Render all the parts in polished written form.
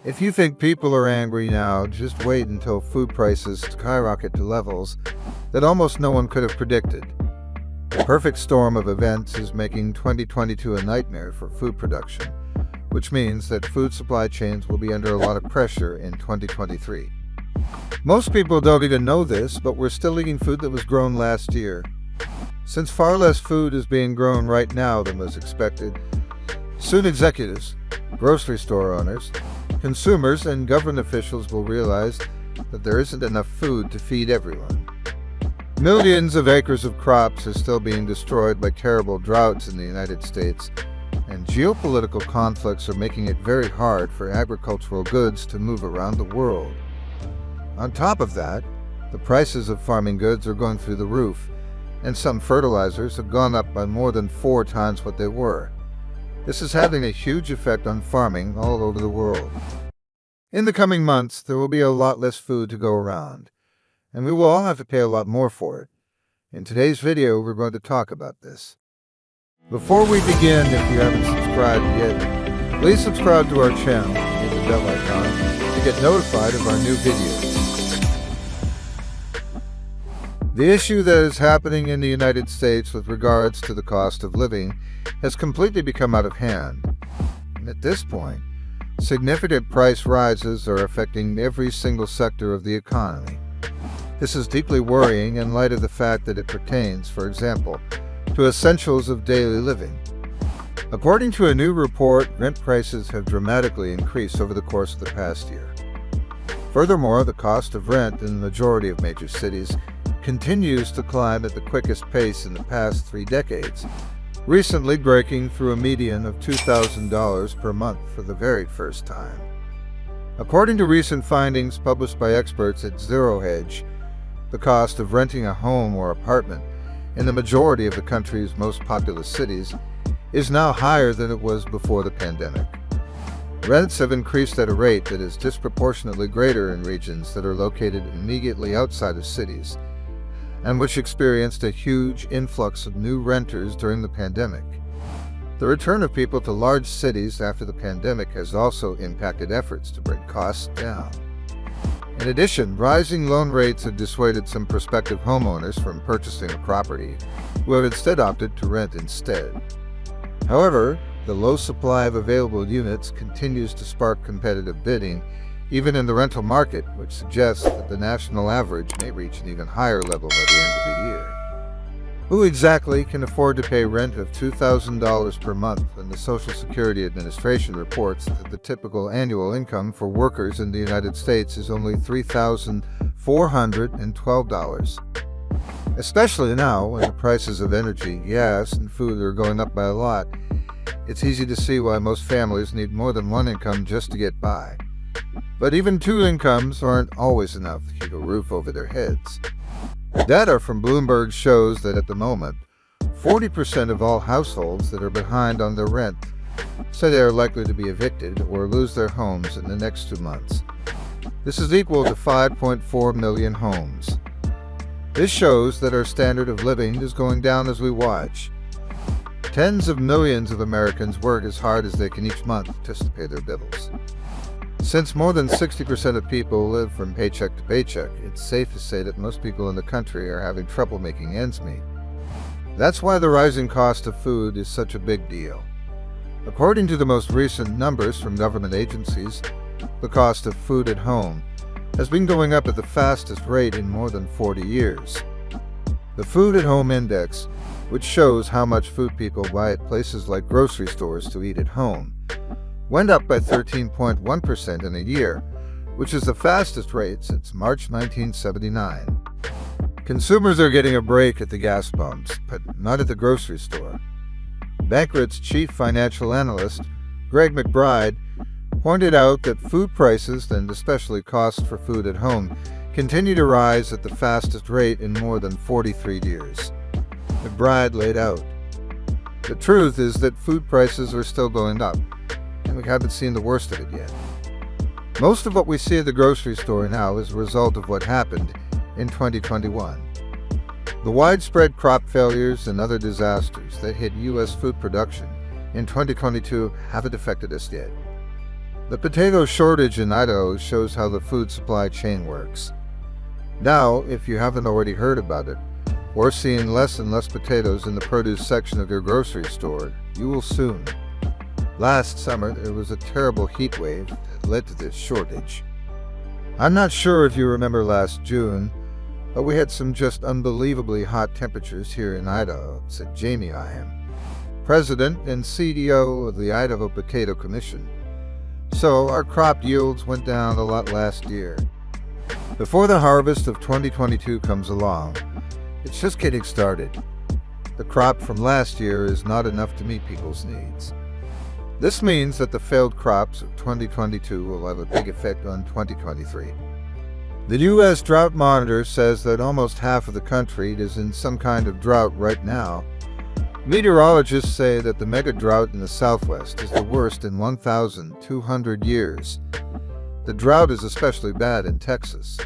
If you think people are angry now, just wait until food prices skyrocket to levels that almost no one could have predicted. The perfect storm of events is making 2022 a nightmare for food production, which means that food supply chains will be under a lot of pressure in 2023. Most people don't even know this, but we're still eating food that was grown last year. Since far less food is being grown right now than was expected, soon executives, grocery store owners, consumers, and government officials will realize that there isn't enough food to feed everyone. Millions of acres of crops are still being destroyed by terrible droughts in the United States, and geopolitical conflicts are making it very hard for agricultural goods to move around the world. On top of that, the prices of farming goods are going through the roof, and some fertilizers have gone up by more than 4 times what they were. This is having a huge effect on farming all over the world. In the coming months, there will be a lot less food to go around, and we will all have to pay a lot more for it. In today's video, we're going to talk about this. Before we begin, if you haven't subscribed yet, please subscribe to our channel and hit the bell icon to get notified of our new videos. The issue that is happening in the United States with regards to the cost of living has completely become out of hand. And at this point, significant price rises are affecting every single sector of the economy. This is deeply worrying in light of the fact that it pertains, for example, to essentials of daily living. According to a new report, rent prices have dramatically increased over the course of the past year. Furthermore, the cost of rent in the majority of major cities continues to climb at the quickest pace in the past 3 decades, recently breaking through a median of $2,000 per month for the very first time. According to recent findings published by experts at 𝐥𝐤𝐤, the cost of renting a home or apartment in the majority of the country's most populous cities is now higher than it was before the pandemic. Rents have increased at a rate that is disproportionately greater in regions that are located immediately outside of cities, and which experienced a huge influx of new renters during the pandemic. The return of people to large cities after the pandemic has also impacted efforts to bring costs down. In addition, rising loan rates have dissuaded some prospective homeowners from purchasing a property, who have instead opted to rent instead. However, the low supply of available units continues to spark competitive bidding, even in the rental market, which suggests that the national average may reach an even higher level by the end of the year. Who exactly can afford to pay rent of $2,000 per month when the Social Security Administration reports that the typical annual income for workers in the United States is only $3,412? Especially now, when the prices of energy, gas, and food are going up by a lot, it's easy to see why most families need more than one income just to get by. But even 2 incomes aren't always enough to keep a roof over their heads. Data from Bloomberg shows that at the moment, 40% of all households that are behind on their rent say they are likely to be evicted or lose their homes in the next 2 months. This is equal to 5.4 million homes. This shows that our standard of living is going down as we watch. Tens of millions of Americans work as hard as they can each month just to pay their bills. Since more than 60% of people live from paycheck to paycheck, it's safe to say that most people in the country are having trouble making ends meet. That's why the rising cost of food is such a big deal. According to the most recent numbers from government agencies, the cost of food at home has been going up at the fastest rate in more than 40 years. The Food at Home Index, which shows how much food people buy at places like grocery stores to eat at home, went up by 13.1% in a year, which is the fastest rate since March 1979. Consumers are getting a break at the gas pumps, but not at the grocery store. Bankrot's chief financial analyst, Greg McBride, pointed out that food prices, and especially costs for food at home, continue to rise at the fastest rate in more than 43 years. McBride laid out, "The truth is that food prices are still going up, and we haven't seen the worst of it yet. Most of what we see at the grocery store now is a result of what happened in 2021. The widespread crop failures and other disasters that hit U.S. food production in 2022 haven't affected us yet. The potato shortage in Idaho shows how the food supply chain works. Now, if you haven't already heard about it, or seen less and less potatoes in the produce section of your grocery store, you will soon. Last summer, there was a terrible heat wave that led to this shortage. I'm not sure if you remember last June, but we had some just unbelievably hot temperatures here in Idaho, said Jamie Ihem, President and CEO of the Idaho Potato Commission. So our crop yields went down a lot last year. Before the harvest of 2022 comes along, it's just getting started. The crop from last year is not enough to meet people's needs. This means that the failed crops of 2022 will have a big effect on 2023. The U.S. Drought Monitor says that almost half of the country is in some kind of drought right now. Meteorologists say that the mega drought in the Southwest is the worst in 1,200 years. The drought is especially bad in Texas,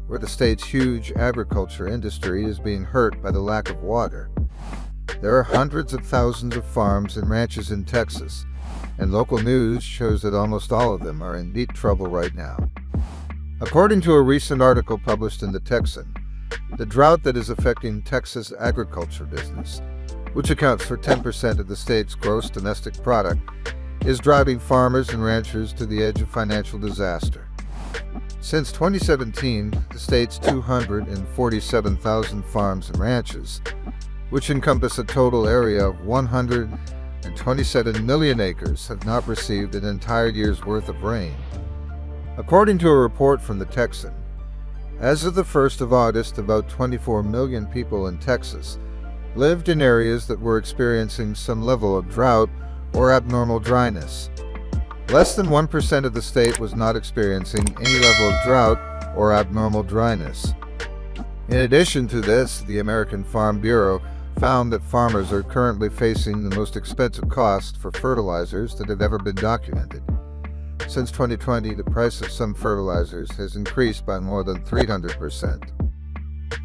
where the state's huge agriculture industry is being hurt by the lack of water. There are hundreds of thousands of farms and ranches in Texas, and local news shows that almost all of them are in deep trouble right now. According to a recent article published in the Texan, the drought that is affecting Texas agriculture business, which accounts for 10% of the state's gross domestic product, is driving farmers and ranchers to the edge of financial disaster. Since 2017, the state's 247,000 farms and ranches, which encompass a total area of 127 million acres, have not received an entire year's worth of rain. According to a report from the Texan, as of the 1st of August, about 24 million people in Texas lived in areas that were experiencing some level of drought or abnormal dryness. Less than 1% of the state was not experiencing any level of drought or abnormal dryness. In addition to this, the American Farm Bureau found that farmers are currently facing the most expensive cost for fertilizers that have ever been documented. Since 2020, the price of some fertilizers has increased by more than 300%.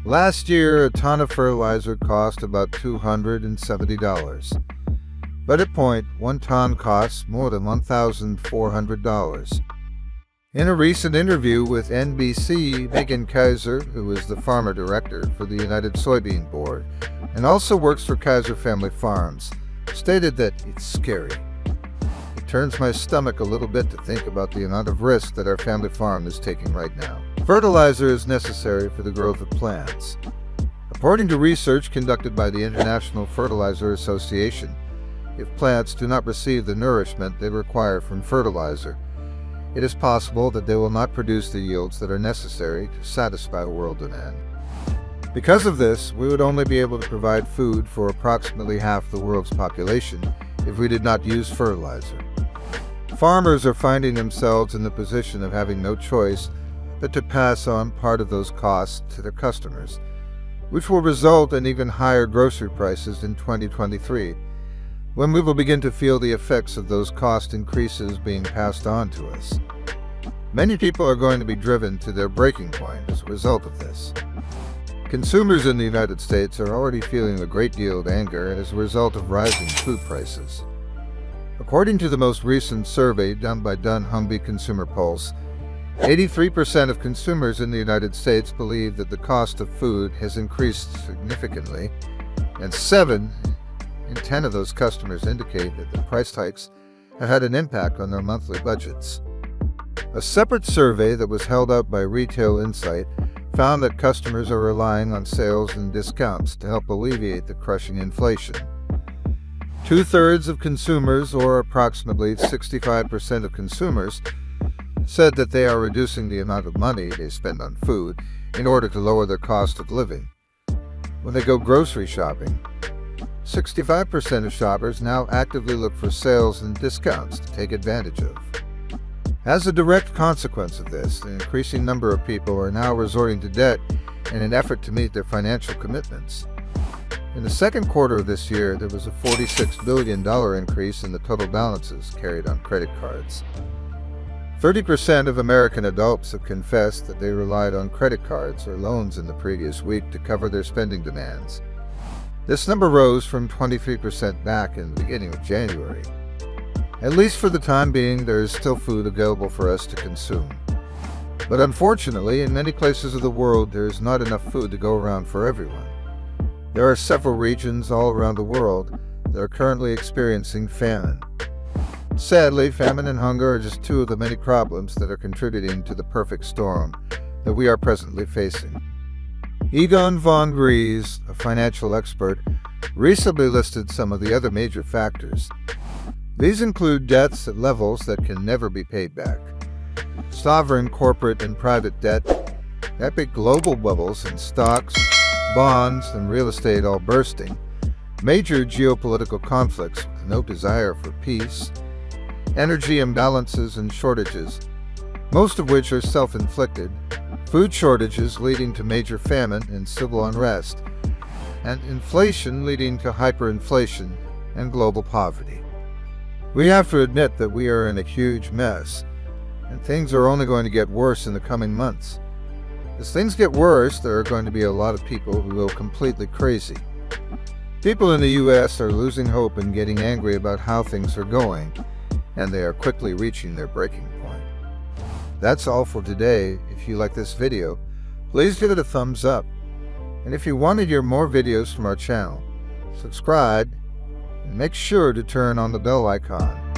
Last year, a ton of fertilizer cost about $270. But at point, 1 ton costs more than $1,400. In a recent interview with NBC, 𝐦𝐨𝐬𝐬, who is the farmer director for the United Soybean Board and also works for Kaiser Family Farms, stated that it's scary. It turns my stomach a little bit to think about the amount of risk that our family farm is taking right now. Fertilizer is necessary for the growth of plants. According to research conducted by the International Fertilizer Association, if plants do not receive the nourishment they require from fertilizer, it is possible that they will not produce the yields that are necessary to satisfy world demand. Because of this, we would only be able to provide food for approximately half the world's population if we did not use fertilizer. Farmers are finding themselves in the position of having no choice but to pass on part of those costs to their customers, which will result in even higher grocery prices in 2023, when we will begin to feel the effects of those cost increases being passed on to us. Many people are going to be driven to their breaking point as a result of this. Consumers in the United States are already feeling a great deal of anger as a result of rising food prices. According to the most recent survey done by Dunnhumby Consumer Pulse, 83% of consumers in the United States believe that the cost of food has increased significantly, and 7 in 10 of those customers indicate that the price hikes have had an impact on their monthly budgets. A separate survey that was held out by Retail Insight found that customers are relying on sales and discounts to help alleviate the crushing inflation. 2/3 of consumers, or approximately 65% of consumers, said that they are reducing the amount of money they spend on food in order to lower their cost of living. When they go grocery shopping, 65% of shoppers now actively look for sales and discounts to take advantage of. As a direct consequence of this, an increasing number of people are now resorting to debt in an effort to meet their financial commitments. In the second quarter of this year, there was a $46 billion increase in the total balances carried on credit cards. 30% of American adults have confessed that they relied on credit cards or loans in the previous week to cover their spending demands. This number rose from 23% back in the beginning of January. At least for the time being, there is still food available for us to consume. But unfortunately, in many places of the world, there is not enough food to go around for everyone. There are several regions all around the world that are currently experiencing famine. Sadly, famine and hunger are just two of the many problems that are contributing to the perfect storm that we are presently facing. Egon von Gries, a financial expert, recently listed some of the other major factors. These include debts at levels that can never be paid back, sovereign corporate and private debt, epic global bubbles in stocks, bonds, and real estate all bursting, major geopolitical conflicts with no desire for peace, energy imbalances and shortages, most of which are self-inflicted, food shortages leading to major famine and civil unrest, and inflation leading to hyperinflation and global poverty. We have to admit that we are in a huge mess, and things are only going to get worse in the coming months. As things get worse, there are going to be a lot of people who go completely crazy. People in the US are losing hope and getting angry about how things are going, and they are quickly reaching their breaking point. That's all for today. If you like this video, please give it a thumbs up. And if you want to hear more videos from our channel, subscribe and make sure to turn on the bell icon.